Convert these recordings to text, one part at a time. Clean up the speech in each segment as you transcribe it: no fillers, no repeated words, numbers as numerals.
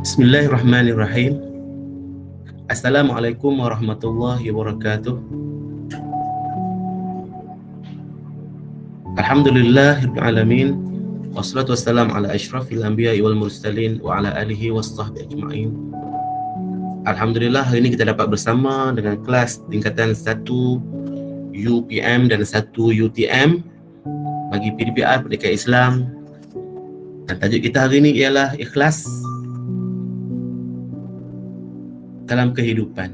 Bismillahirrahmanirrahim. Assalamualaikum warahmatullahi wabarakatuh. Alhamdulillahirabbil alamin. Wassalatu wassalamu ala asyrafil anbiya'i wal mursalin wa ala alihi washabbihi ajma'in. Alhamdulillah, hari ini kita dapat bersama dengan kelas tingkatan 1 UPM dan 1 UTM bagi PDPR Pendidikan Islam. Dan tajuk kita hari ini ialah ikhlas dalam kehidupan.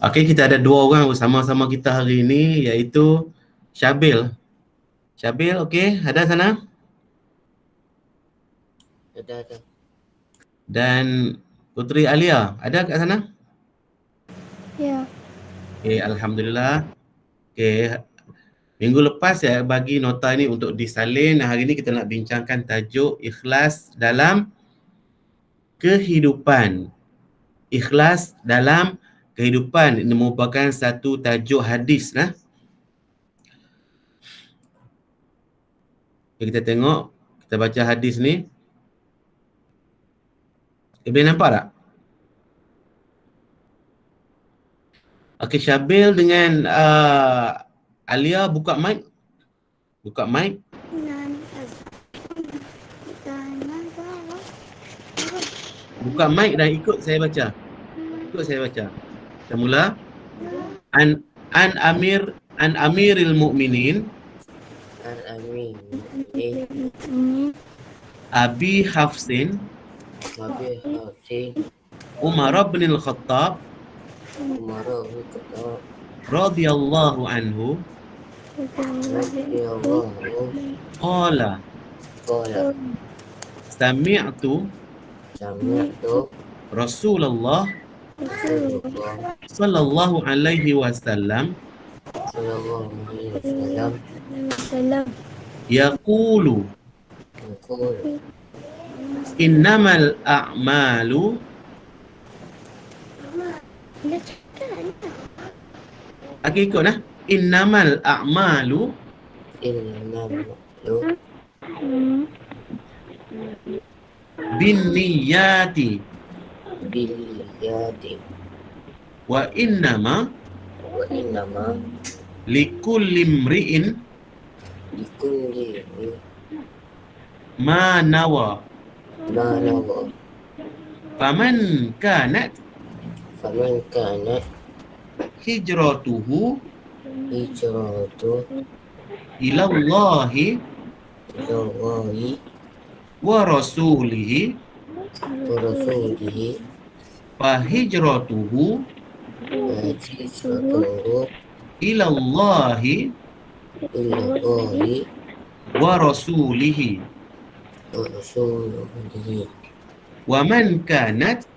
Okey, kita ada dua orang bersama-sama kita hari ini, iaitu Syabil. Syabil, okey, ada sana? Ada. Dan Putri Alia, ada kat sana? Ya. Okey, alhamdulillah. Okey, minggu lepas saya bagi nota ni untuk disalin. Hari ni kita nak bincangkan tajuk ikhlas dalam kehidupan. Ikhlas dalam kehidupan. Ini merupakan satu tajuk hadis nah. Okay, kita tengok, kita baca hadis ni. Boleh nampak tak? Okey, Syabil dengan Alia buka mic. Buka mic. Buka mic dan ikut saya baca. Ikut saya baca. Kita mula. An Amiril Mu'minin Amin. Abi Hafsin Nabi Hafsin Umar bin Al-Khattab Umar bin Khattab radhiyallahu anhu radhiyallahu qala sami'tu Rasulullah sallallahu alaihi wasallam yaqulu innamal a'malu Okey, ikut nah. Innamal a'malu binniyati wa innama likulli imri'in ma nawa faman kanat hijratuhu ilallahi wa rasulihi fa hijratuhu ilallahi wa rasulihi wa man kanat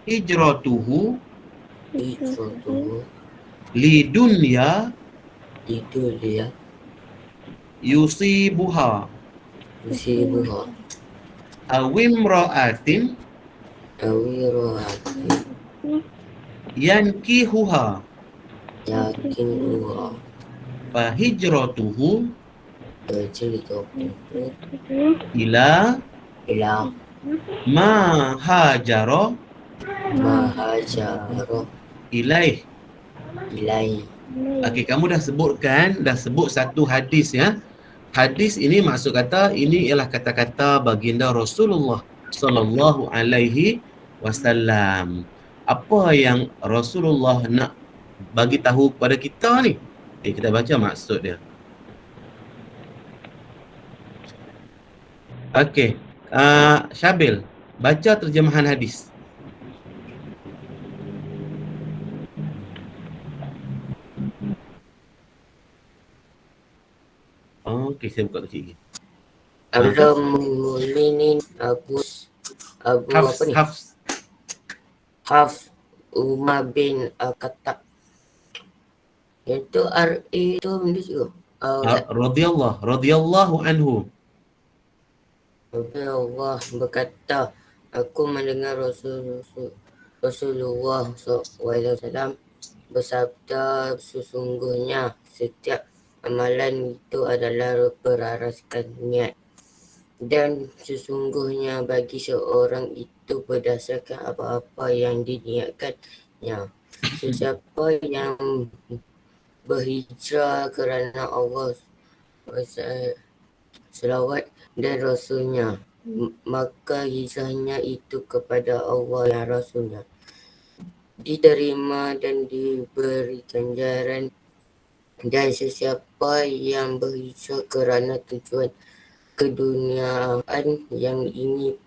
hijratuhu lidunya yusibuha awimra'atin yankihuha fa hijratuhu ila ma hajara ilaih. Okey, kamu dah sebut satu hadis ya. Hadis ini maksud kata ini ialah kata-kata baginda Rasulullah sallallahu alaihi wasallam. Apa yang Rasulullah nak bagi tahu kepada kita ni? Kita baca maksud dia. Okey, Syabil, baca terjemahan hadis. Okey, saya buka kecil lagi. Amirul Mu'minin Abu apa ni? Hafs Umar bin Al-Khattab Yang tu RA tu benda juga. Ustaz. Radhiyallahu anhu. Allah berkata, aku mendengar Rasulullah SAW bersabda, sesungguhnya setiap amalan itu adalah berasaskan niat. Dan sesungguhnya bagi seorang itu berdasarkan apa-apa yang diniatkannya. Sesiapa yang berhijrah kerana Allah selawat dan Rasulnya, maka hijrahnya itu kepada Allah dan Rasulnya diterima dan diberi ganjaran. Dan sesiapa yang berhijrah kerana tujuan keduniaan yang ini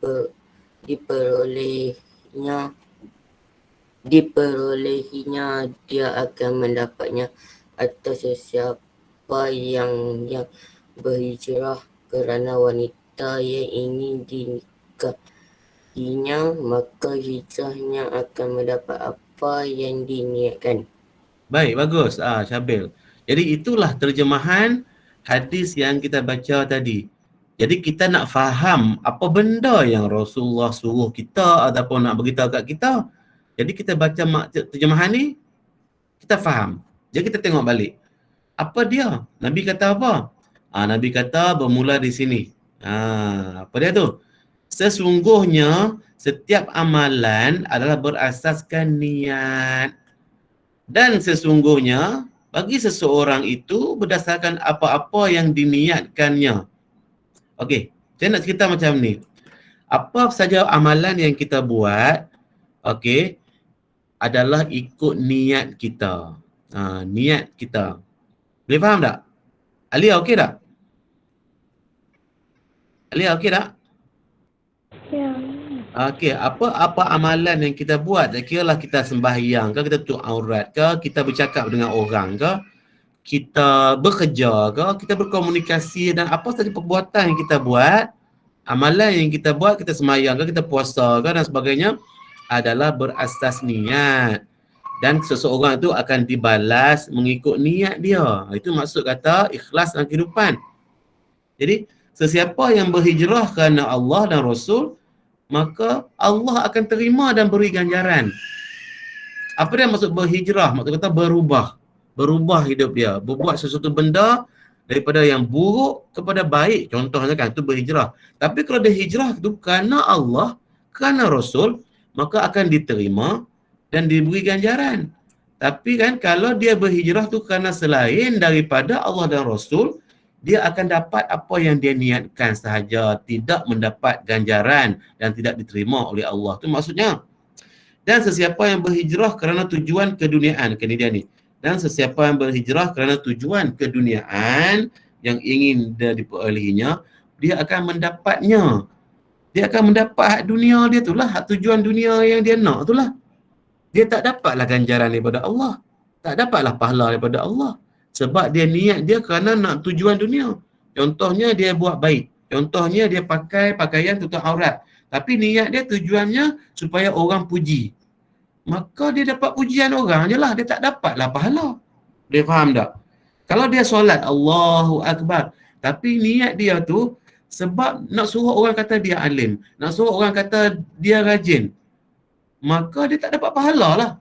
diperolehinya, dia akan mendapatnya. Atau sesiapa yang berhijrah kerana wanita yang ingin dinikahinya, maka hijrahnya akan mendapat apa yang diniatkan. Baik, bagus. Syabil. Jadi itulah terjemahan hadis yang kita baca tadi. Jadi kita nak faham apa benda yang Rasulullah suruh kita ataupun nak beritahu kat kita. Jadi kita baca terjemahan ni, kita faham. Jadi kita tengok balik. Apa dia? Nabi kata apa? Nabi kata bermula di sini. Apa dia tu? Sesungguhnya setiap amalan adalah berasaskan niat. Dan sesungguhnya bagi seseorang itu berdasarkan apa-apa yang diniatkannya. Okey, saya nak cerita macam ni. Apa saja amalan yang kita buat, okey, adalah ikut niat kita. Niat kita. Boleh faham tak? Alia okey tak? Alia okey tak? Ya. Okey, apa amalan yang kita buat? Tak kiralah kita sembahyang ke, kita tutup aurat ke, kita bercakap dengan orang ke, kita bekerja ke, kita berkomunikasi dan apa saja perbuatan yang kita buat, amalan yang kita buat, kita sembahyang ke, kita puasa ke dan sebagainya adalah berasas niat. Dan seseorang itu akan dibalas mengikut niat dia. Itu maksud kata ikhlas dalam kehidupan. Jadi, sesiapa yang berhijrah kerana Allah dan Rasul, maka Allah akan terima dan beri ganjaran. Apa dia maksud berhijrah? Maksud kata berubah. Berubah hidup dia. Berbuat sesuatu benda daripada yang buruk kepada baik. Contohnya kan, itu berhijrah. Tapi kalau dia hijrah itu kerana Allah, kerana Rasul, maka akan diterima dan diberi ganjaran. Tapi kan kalau dia berhijrah tu kerana selain daripada Allah dan Rasul, dia akan dapat apa yang dia niatkan sahaja, tidak mendapat ganjaran dan tidak diterima oleh Allah. Itu maksudnya. Dan sesiapa yang berhijrah kerana tujuan keduniaan, ini dia ni. Dan sesiapa yang berhijrah kerana tujuan keduniaan yang ingin dia diperolehinya, dia akan mendapatnya. Dia akan mendapat hak dunia dia tu lah, hak tujuan dunia yang dia nak tu lah. Dia tak dapatlah ganjaran daripada Allah. Tak dapatlah pahala daripada Allah. Sebab dia niat dia kerana nak tujuan dunia. Contohnya dia buat baik. Contohnya dia pakai pakaian tutup aurat. Tapi niat dia tujuannya supaya orang puji. Maka dia dapat pujian orang je lah. Dia tak dapatlah pahala. Dia faham tak? Kalau dia solat Allahu Akbar. Tapi niat dia tu sebab nak suruh orang kata dia alim. Nak suruh orang kata dia rajin. Maka dia tak dapat pahala lah.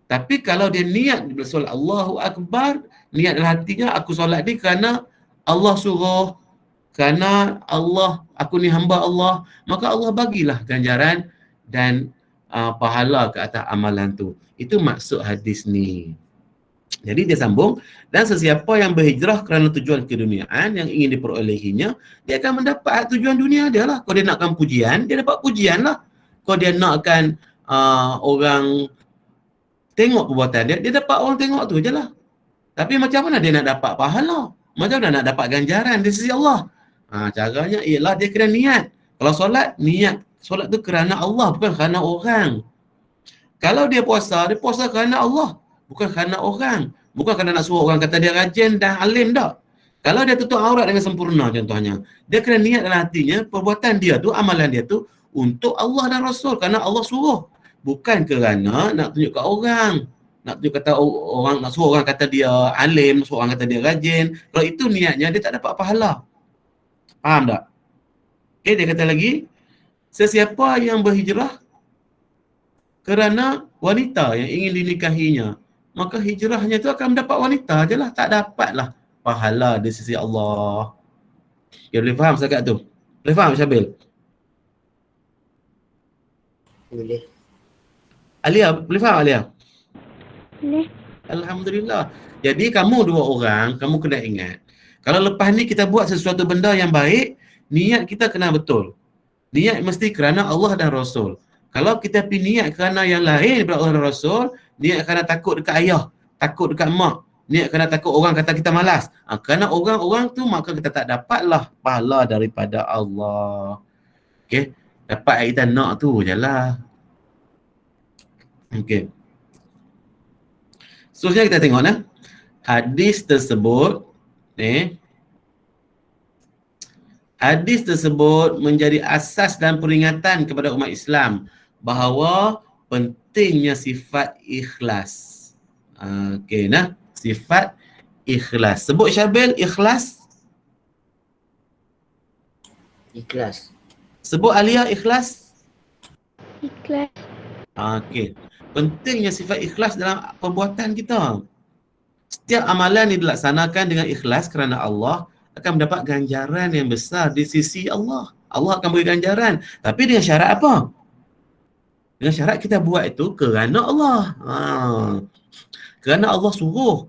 Tapi kalau dia niat bersolat Allahu Akbar, niat dalam hatinya aku solat ni kerana Allah suruh, kerana Allah, aku ni hamba Allah, maka Allah bagilah ganjaran dan pahala ke atas amalan tu. Itu maksud hadis ni. Jadi dia sambung, dan sesiapa yang berhijrah kerana tujuan keduniaan yang ingin diperolehinya, dia akan mendapat tujuan dunia dia lah. Kalau dia nakkan pujian, dia dapat pujian lah. Kalau dia nakkan orang tengok perbuatan dia, dia dapat orang tengok tu je lah. Tapi macam mana dia nak dapat pahala? Macam mana nak dapat ganjaran di sisi Allah? Caranya ialah dia kena niat. Kalau solat, niat. Solat tu kerana Allah, bukan kerana orang. Kalau dia puasa kerana Allah, bukan kerana orang. Bukan kerana nak suruh orang kata dia rajin dan alim tak. Kalau dia tutup aurat dengan sempurna contohnya, dia kena niat dalam hatinya, perbuatan dia tu, amalan dia tu untuk Allah dan Rasul. Kerana Allah suruh. Bukan kerana nak tunjuk kat orang. nak tunjuk kata orang, nak suruh orang kata dia alim, suruh orang kata dia rajin. Kalau itu niatnya, dia tak dapat pahala. Faham tak? Okay, dia kata lagi, sesiapa yang berhijrah kerana wanita yang ingin dinikahinya, maka hijrahnya tu akan mendapat wanita je lah, tak dapatlah pahala di sisi Allah. Okay, boleh faham setakat tu? Boleh faham Syabil? Boleh. Alia, boleh faham Alia? Boleh. Alhamdulillah. Jadi kamu dua orang, kamu kena ingat, kalau lepas ni kita buat sesuatu benda yang baik, niat kita kena betul. Niat mesti kerana Allah dan Rasul. Kalau kita pergi niat kerana yang lain daripada Allah dan Rasul, niat kerana takut dekat ayah, takut dekat mak, niat kerana takut orang kata kita malas. Kerana orang-orang tu, maka kita tak dapatlah pahala daripada Allah. Okey, dapat yang kita nak tu je lah. Okey. Seterusnya kita tengok hadis tersebut hadis tersebut menjadi asas dan peringatan kepada umat Islam bahawa pentingnya sifat ikhlas. Okey, sifat ikhlas. Sebut Syabil, ikhlas. Ikhlas. Sebut Alia, ikhlas. Ikhlas. Okey. Pentingnya sifat ikhlas dalam perbuatan kita. Setiap amalan yang dilaksanakan dengan ikhlas kerana Allah akan mendapat ganjaran yang besar di sisi Allah. Allah akan beri ganjaran. Tapi dengan syarat apa? Dengan syarat kita buat itu kerana Allah. Kerana Allah suruh.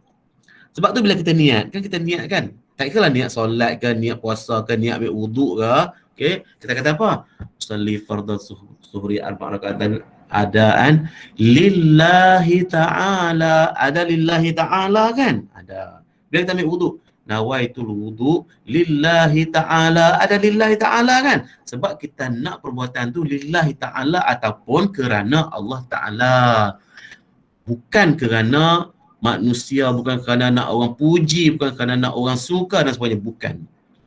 Sebab tu bila kita niat, kan kita niat kan? Tak kira lah niat solat ke, niat puasa ke, niat ambil wuduk ke. Okay? Kita kata apa? Usalli fardhu zuhri 4 rakaatan adaan lillahi ta'ala. Ada lillahi ta'ala kan? Ada. Bila kita ambil wuduk, nawaitul wudu lillahi ta'ala. Ada lillahi ta'ala kan? Sebab kita nak perbuatan tu lillahi ta'ala ataupun kerana Allah Ta'ala. Bukan kerana manusia, bukan kerana nak orang puji, bukan kerana nak orang suka dan sebagainya. Bukan.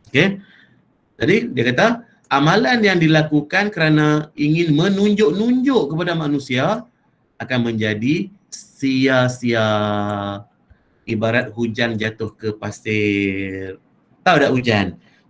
Okay? Jadi dia kata, amalan yang dilakukan kerana ingin menunjuk-nunjuk kepada manusia akan menjadi sia-sia. Ibarat hujan jatuh ke pasir. Tahu tak hujan?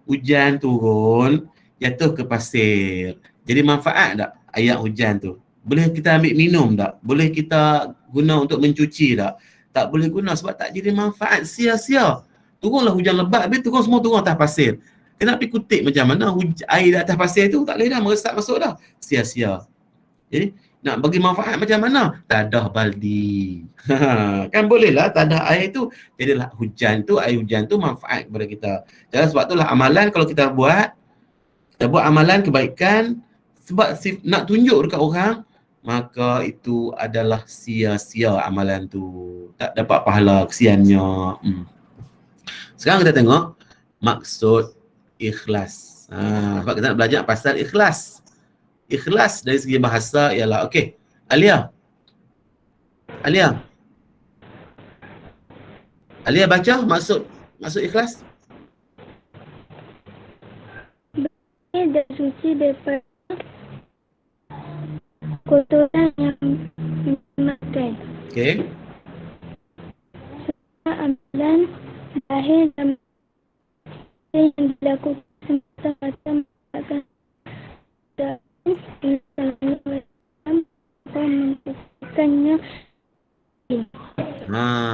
Hujan turun, jatuh ke pasir. Jadi manfaat tak air hujan tu? Boleh kita ambil minum tak? Boleh kita guna untuk mencuci tak? Tak boleh guna sebab tak jadi manfaat, sia-sia. Turunlah hujan lebat, habis turun semua turun atas pasir. Kena pergi kutip macam mana air di atas pasir tu, tak boleh dah meresap masuk dah. Sia-sia. Jadi nak bagi manfaat macam mana? Tadah baldi. Kan bolehlah tadah air tu. Jadilah hujan tu, air hujan tu manfaat kepada kita. Jadi sebab itulah amalan kalau kita buat amalan kebaikan sebab nak tunjuk dekat orang, maka itu adalah sia-sia amalan tu. Tak dapat pahala, kesiannya. Sekarang kita tengok maksud ikhlas. Sebab kita nak belajar pasal ikhlas. Ikhlas dari segi bahasa ialah, okey, Alia baca maksud ikhlas. Dan suci daripada kotoran yang dimakan. Okey. Amalan lahir dan yang dilakukan semata-mata akan menentukannya.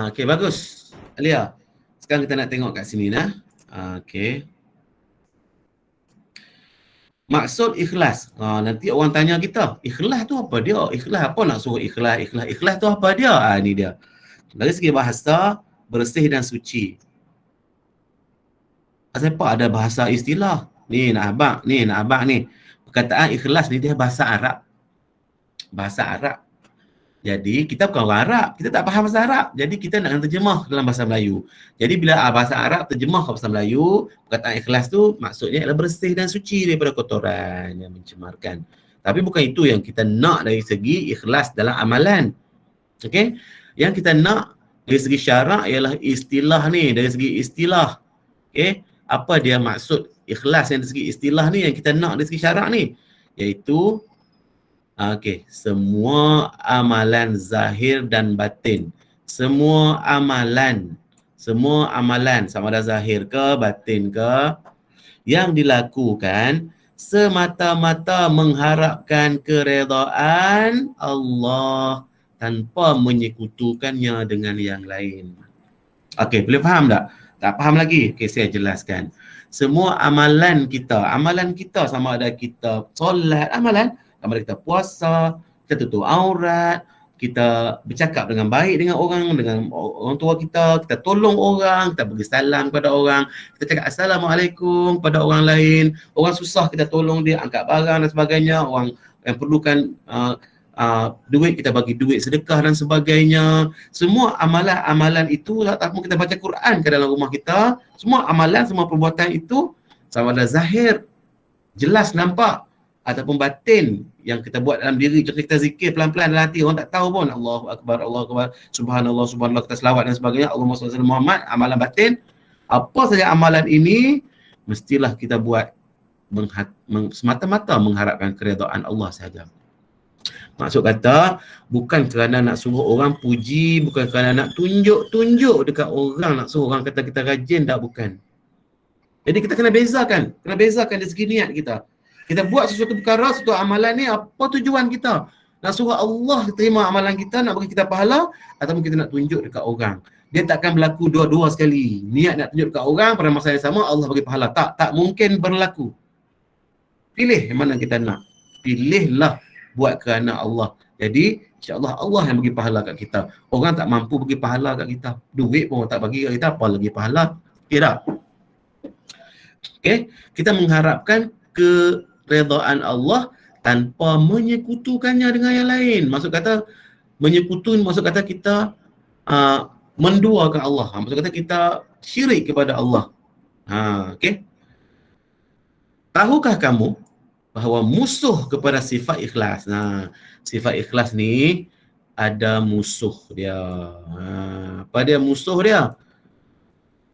Okey, bagus. Alia, sekarang kita nak tengok kat sini okey. Maksud ikhlas. Nanti orang tanya kita, ikhlas tu apa dia? Ikhlas apa nak suruh ikhlas? Ikhlas tu apa dia? Ni dia. Dari segi bahasa, bersih dan suci. Siapa ada bahasa istilah? Ni nak abang ni. Perkataan ikhlas ni dia bahasa Arab. Bahasa Arab. Jadi kita bukan orang Arab, kita tak faham bahasa Arab. Jadi kita nak terjemah dalam bahasa Melayu. Jadi bila bahasa Arab terjemah ke bahasa Melayu, perkataan ikhlas tu maksudnya adalah bersih dan suci daripada kotoran yang mencemarkan. Tapi bukan itu yang kita nak dari segi ikhlas dalam amalan. Okey? Yang kita nak dari segi syarak ialah istilah ni, dari segi istilah. Okey? Apa dia maksud ikhlas yang dari segi istilah ni yang kita nak dari segi syarak ni? Iaitu Okey, semua amalan zahir dan batin. Semua amalan sama ada zahir ke batin ke yang dilakukan semata-mata mengharapkan keredaan Allah tanpa menyekutukannya dengan yang lain. Okey, boleh faham tak? Tak faham lagi? Okey, saya jelaskan. Semua amalan kita sama ada kita solat, sama ada kita puasa, kita tutup aurat, kita bercakap dengan baik dengan orang tua kita tolong orang, kita bagi salam kepada orang, kita cakap assalamualaikum kepada orang lain, orang susah kita tolong dia, angkat barang dan sebagainya, orang yang perlukan duit kita bagi duit sedekah dan sebagainya. Semua amalan-amalan itu ataupun kita baca Quran ke dalam rumah kita, semua amalan, semua perbuatan itu sama ada zahir jelas nampak ataupun batin yang kita buat dalam diri. Contoh kita zikir pelan-pelan dalam hati, orang tak tahu pun Allahu akbar, subhanallah, kita selawat dan sebagainya, Allahumma salli ala Muhammad, amalan batin. Apa saja amalan ini mestilah kita buat semata-mata mengharapkan keredaan Allah sahaja. Maksud kata, bukan kerana nak suruh orang puji, bukan kerana nak tunjuk dekat orang, nak suruh orang kata kita rajin, tak, bukan. Jadi kita kena bezakan dari segi niat kita. Kita buat sesuatu perkara, sesuatu amalan ni, apa tujuan kita? Nak suruh Allah terima amalan kita, nak bagi kita pahala, ataupun kita nak tunjuk dekat orang. Dia takkan berlaku dua-dua sekali. Niat nak tunjuk dekat orang, pada masa yang sama Allah bagi pahala. Tak mungkin berlaku. Pilih yang mana kita nak. Pilihlah buat kerana Allah. Jadi insya-Allah Allah yang bagi pahala kat kita. Orang tak mampu bagi pahala kat kita. Duit pun tak bagi kat kita, apa lagi pahala? Okey tak? Okey, kita mengharapkan keredaan Allah tanpa menyekutukannya dengan yang lain. Maksud kata kita menduakan Allah. Maksud kata kita syirik kepada Allah. Okey. Tahukah kamu bahawa musuh kepada sifat ikhlas. Sifat ikhlas ni ada musuh dia. Apa dia musuh dia?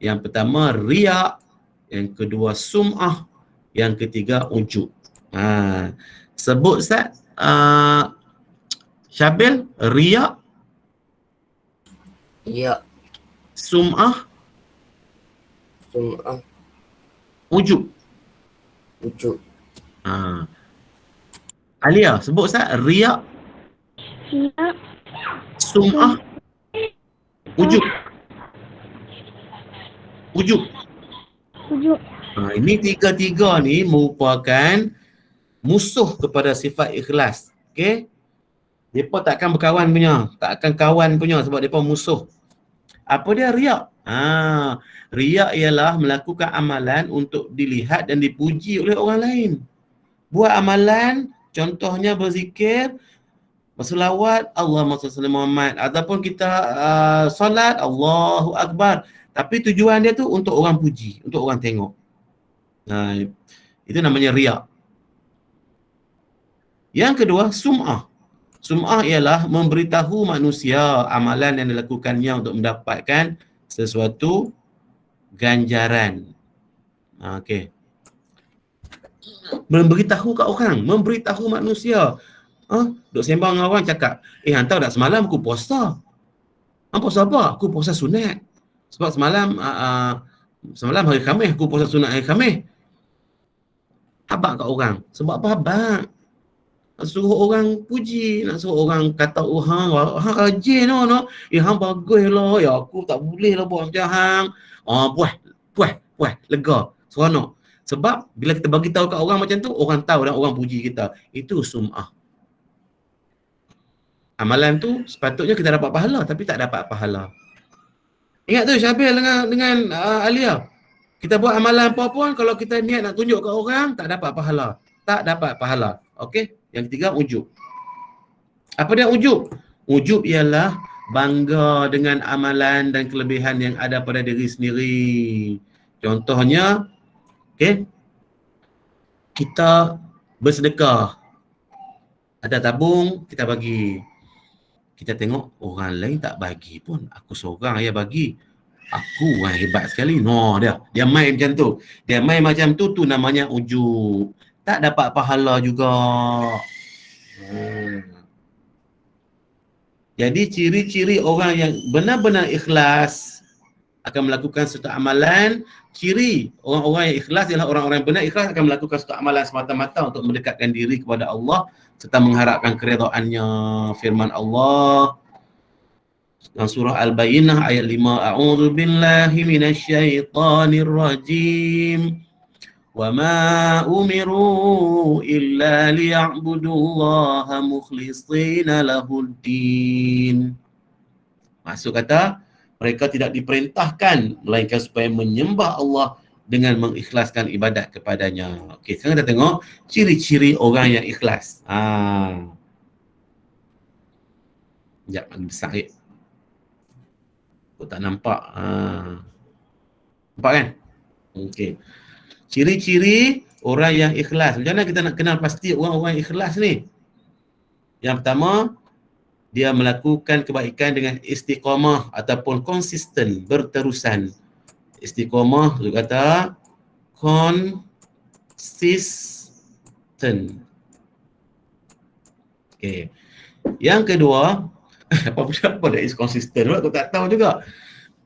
Yang pertama riya, yang kedua sum'ah, yang ketiga ujub. Sebut Ustaz, Syabil, riya, Ya, sum'ah, sum'ah, ujub. ujub. Alia, sebut Ustaz, riya, Siap. sum'ah, ujub. Ujub. Ujuk. Ini tiga-tiga ni merupakan musuh kepada sifat ikhlas. Okey? Depa takkan berkawan punya, tak akan kawan punya sebab depa musuh. Apa dia riak? Riak ialah melakukan amalan untuk dilihat dan dipuji oleh orang lain. Buat amalan, contohnya berzikir, berselawat, Allahumma salli ala Muhammad, ataupun kita solat, Allahu akbar. Tapi tujuan dia tu untuk orang puji, untuk orang tengok. Itu namanya riak. Yang kedua, sum'ah. Sum'ah ialah memberitahu manusia amalan yang dilakukannya untuk mendapatkan sesuatu ganjaran. Okey. Memberitahu kat orang, memberitahu manusia. Duk sembang dengan orang cakap, hantar tak semalam aku puasa. Puasa apa? Aku puasa sunat. Sebab semalam hari Khamis aku puasa sunat hari Khamis. Habaq kat orang. Sebab apa habaq? Nak suruh orang puji, nak suruh orang kata, hang rajin no. Hang bagus lah. Ya aku tak boleh lah buat macam hang. Puas, lega, seronok. Sebab bila kita bagi tahu kat orang macam tu, orang tahu dan orang puji kita. Itu sum'ah. Amalan tu sepatutnya kita dapat pahala tapi tak dapat pahala. Ingat tu Syabil dengan Alia. Kita buat amalan apa pun kalau kita niat nak tunjuk kat orang, tak dapat pahala. Tak dapat pahala. Okey? Yang ketiga, ujub. Apa dia ujub? Ujub ialah bangga dengan amalan dan kelebihan yang ada pada diri sendiri. Contohnya, okey, kita bersedekah. Ada tabung, kita bagi. Kita tengok orang lain tak bagi pun. Aku seorang yang bagi. Aku hebat sekali. Dia main macam tu. Dia main macam tu namanya ujub. Tak dapat pahala juga. Jadi ciri-ciri orang yang benar-benar ikhlas akan melakukan suatu amalan, ciri orang-orang yang ikhlas ialah orang-orang yang benar ikhlas akan melakukan suatu amalan semata-mata untuk mendekatkan diri kepada Allah serta mengharapkan keredaannya. Firman Allah dalam surah Al-Bayyinah ayat 5, A'udzu billahi minasyaitonir rajim. Wa ma umiru illa liya'budullaha mukhlishina lahuddin. Maksud kata, mereka tidak diperintahkan melainkan supaya menyembah Allah dengan mengikhlaskan ibadat kepadanya. Okey, sekarang kita tengok ciri-ciri orang yang ikhlas. Sekejap, lagi besar sikit. Aku tak nampak. Nampak kan? Okey. Ciri-ciri orang yang ikhlas. Macam mana kita nak kenal pasti orang-orang yang ikhlas ni? Yang pertama, dia melakukan kebaikan dengan istiqamah ataupun konsisten, berterusan. Istiqamah, dia kata consistent. Okey. Yang kedua, apa dah is consistent? Aku tak tahu juga.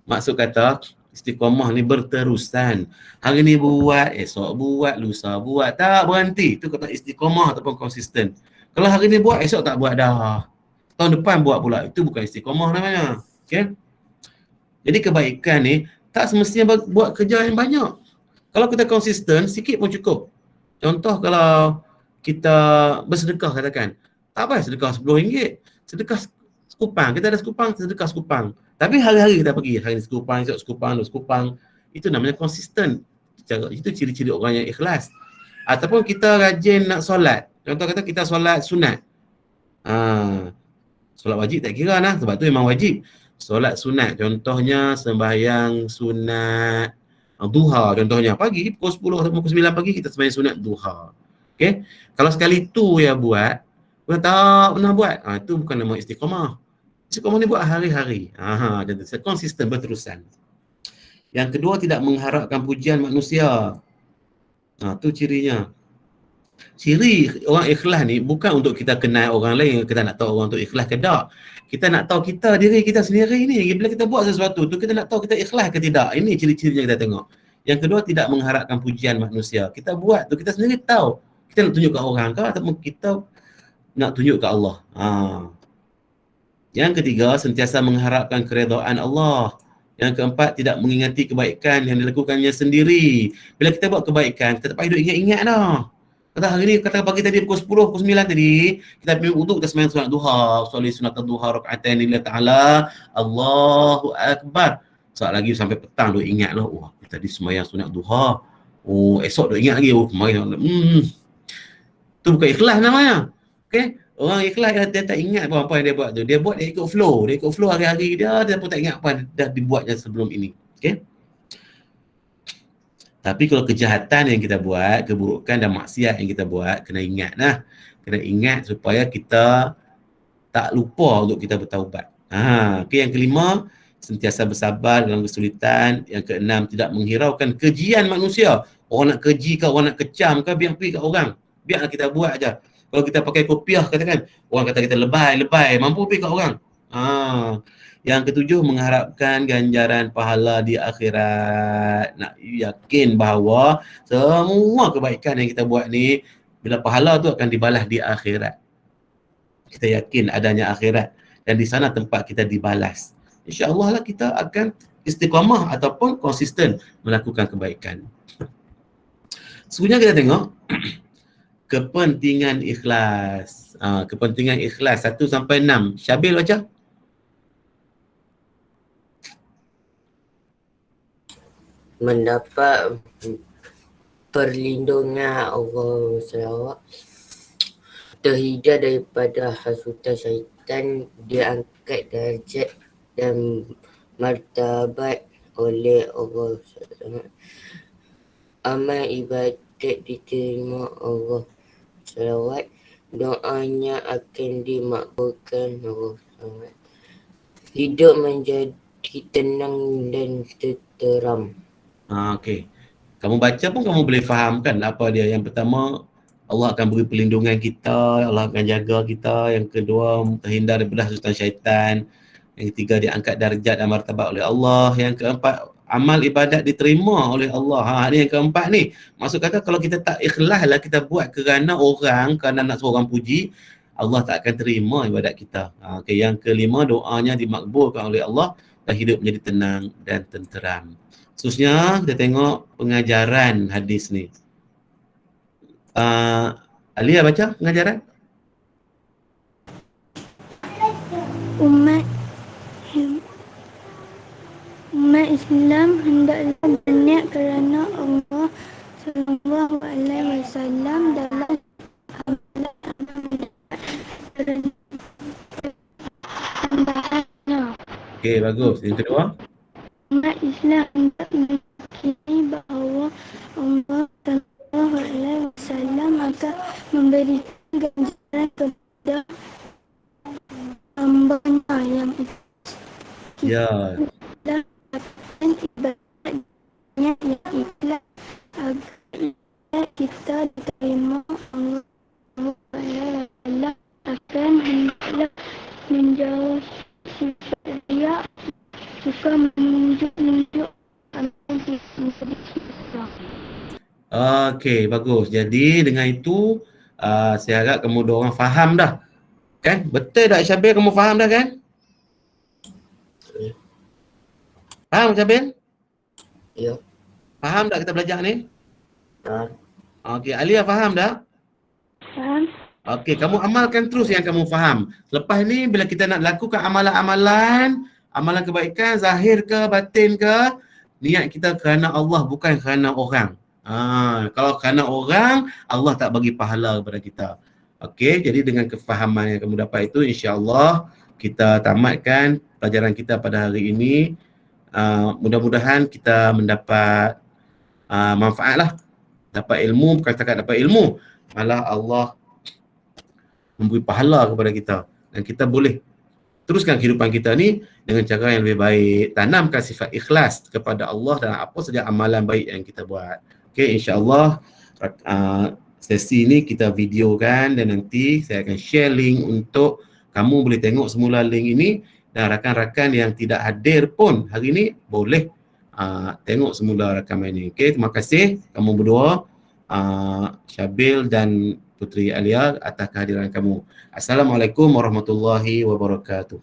Maksud kata, istiqamah ni berterusan. Hari ni buat, esok buat, lusa buat. Tak berhenti. Itu kata istiqamah ataupun konsisten. Kalau hari ni buat, esok tak buat dah. Tahun depan buat pula. Itu bukan istiqamah namanya. Okay? Jadi kebaikan ni, tak semestinya buat kerja yang banyak. Kalau kita konsisten, sikit pun cukup. Contoh kalau kita bersedekah katakan. Tak apa sedekah RM10. Sedekah sekupang. Kita ada sekupang, sedekah sekupang. Tapi hari-hari kita pergi, hari ni sekupang, esok sekupang, dua sekupang. Itu namanya konsisten. Itu ciri-ciri orang yang ikhlas. Ataupun kita rajin nak solat. Contoh kata kita solat sunat. Solat wajib tak kira lah, sebab tu memang wajib. Solat sunat, contohnya sembahyang sunat duha contohnya. Pagi, pukul 10 atau pukul 9 pagi kita sembahyang sunat duha. Okay? Kalau sekali tu ya buat, kita tak pernah buat. Itu bukan nama istiqamah. Istiqamah ni buat hari-hari. Jadi konsisten berterusan. Yang kedua, tidak mengharapkan pujian manusia. Tu cirinya. Ciri orang ikhlas ni bukan untuk kita kenal orang lain, kita nak tahu orang tu ikhlas ke tak. Kita nak tahu diri kita sendiri ni. Bila kita buat sesuatu tu, kita nak tahu kita ikhlas ke tidak. Ini ciri-ciri yang kita tengok. Yang kedua, tidak mengharapkan pujian manusia. Kita buat tu, kita sendiri tahu. Kita nak tunjuk ke orang ke ataupun kita nak tunjuk ke Allah. Yang ketiga, sentiasa mengharapkan keredaan Allah. Yang keempat, tidak mengingati kebaikan yang dilakukannya sendiri. Bila kita buat kebaikan, kita tak payah duduk ingat-ingat dah. Kata hari ni, kata pagi tadi pukul 10, pukul 9 tadi, kita ambil wuduk, kita sembahyang sunat duha. Solat sunat duha, rakaatain lillahi ta'ala, Allahu Akbar. Saat lagi sampai petang duduk ingat lah, kita tadi sembahyang sunat duha. Esok duduk ingat lagi, kemarin. Tu bukan ikhlas namanya. Okay? Orang ikhlas dia tak ingat apa yang dia buat tu. Dia buat, dia ikut flow. Dia ikut flow hari-hari dia pun tak ingat apa dah dibuatnya sebelum ini. Okay? Tapi kalau kejahatan yang kita buat, keburukan dan maksiat yang kita buat, kena ingat lah. Kena ingat supaya kita tak lupa untuk kita bertaubat. Okay, yang kelima, sentiasa bersabar dalam kesulitan. Yang keenam, tidak menghiraukan kejian manusia. Orang nak keji ke, orang nak kecam ke, biar pergi kat orang. Biarlah kita buat aja. Kalau kita pakai kopiah katakan, orang kata kita lebay, mampu pergi kat orang. Yang ketujuh, mengharapkan ganjaran pahala di akhirat. Nak yakin bahawa semua kebaikan yang kita buat ni, bila pahala tu akan dibalas di akhirat. Kita yakin adanya akhirat. Dan di sana tempat kita dibalas. InsyaAllah lah kita akan istiqamah ataupun konsisten melakukan kebaikan. Sebenarnya kita tengok kepentingan ikhlas. Kepentingan ikhlas 1 sampai 6. Syabil baca. Mendapat perlindungan Allah SWT, terhindar daripada hasutan syaitan, diangkat darjat dan martabat oleh Allah SWT. Amal ibadat diterima Allah SWT, doanya akan dimakbulkan Allah SWT. Hidup menjadi tenang dan tenteram. Okey. Kamu baca pun kamu boleh fahamkan apa dia. Yang pertama, Allah akan beri perlindungan kita, Allah akan jaga kita. Yang kedua, terhindar daripada hasutan syaitan. Yang ketiga, diangkat darjat dan martabat oleh Allah. Yang keempat, amal ibadat diterima oleh Allah. Ini yang keempat ni. Maksud kata kalau kita tak ikhlas lah, kita buat kerana orang, kerana nak suruh orang puji, Allah tak akan terima ibadat kita. Okay. Yang kelima, doanya dimakbulkan oleh Allah dan hidup menjadi tenang dan tenteram. Khususnya kita tengok pengajaran hadis ni. Alia baca pengajaran? Umat Islam hendaklah berniat kerana Allah Sallallahu Alaihi Wasallam dalam amalan tambahannya. Okey, bagus. Yang kedua? Umat Islam hendak meyakini bahawa Allah Sallallahu Alaihi Wasallam akan memberikan ganjaran kepada hamba-Nya yang Ya. dan ibadatnya yang ikhlas agar kita diterima Allah akan hendaklah menjauh sifat riak, suka menunjuk-nunjuk amal sedikit besar. Okey, bagus. Jadi dengan itu saya harap kamu dua orang faham dah. Kan? Betul tak Syabil, kamu faham dah kan? Faham Syabil? Ya. Faham tak kita belajar ni? Ha. Okey, Alia faham dah? Faham? Okey, kamu amalkan terus yang kamu faham. Lepas ni bila kita nak lakukan amalan-amalan, amalan kebaikan, zahir ke, batin ke, niat kita kerana Allah, bukan kerana orang. Kalau kerana orang, Allah tak bagi pahala kepada kita. Okey, jadi dengan kefahaman yang kamu dapat itu, insya-Allah kita tamatkan pelajaran kita pada hari ini. Mudah-mudahan kita mendapat manfaat lah. Dapat ilmu, bukan setakat dapat ilmu, malah Allah memberi pahala kepada kita. Dan kita boleh teruskan kehidupan kita ni dengan cara yang lebih baik. Tanamkan sifat ikhlas kepada Allah dalam apa saja amalan baik yang kita buat. Okey, insya-Allah sesi ni kita videokan dan nanti saya akan share link untuk kamu boleh tengok semula link ini, dan rakan-rakan yang tidak hadir pun hari ni boleh tengok semula rakaman ini. Okey, terima kasih kamu berdua, Syabil dan Puteri Alia atas kehadiran kamu. Assalamualaikum warahmatullahi wabarakatuh.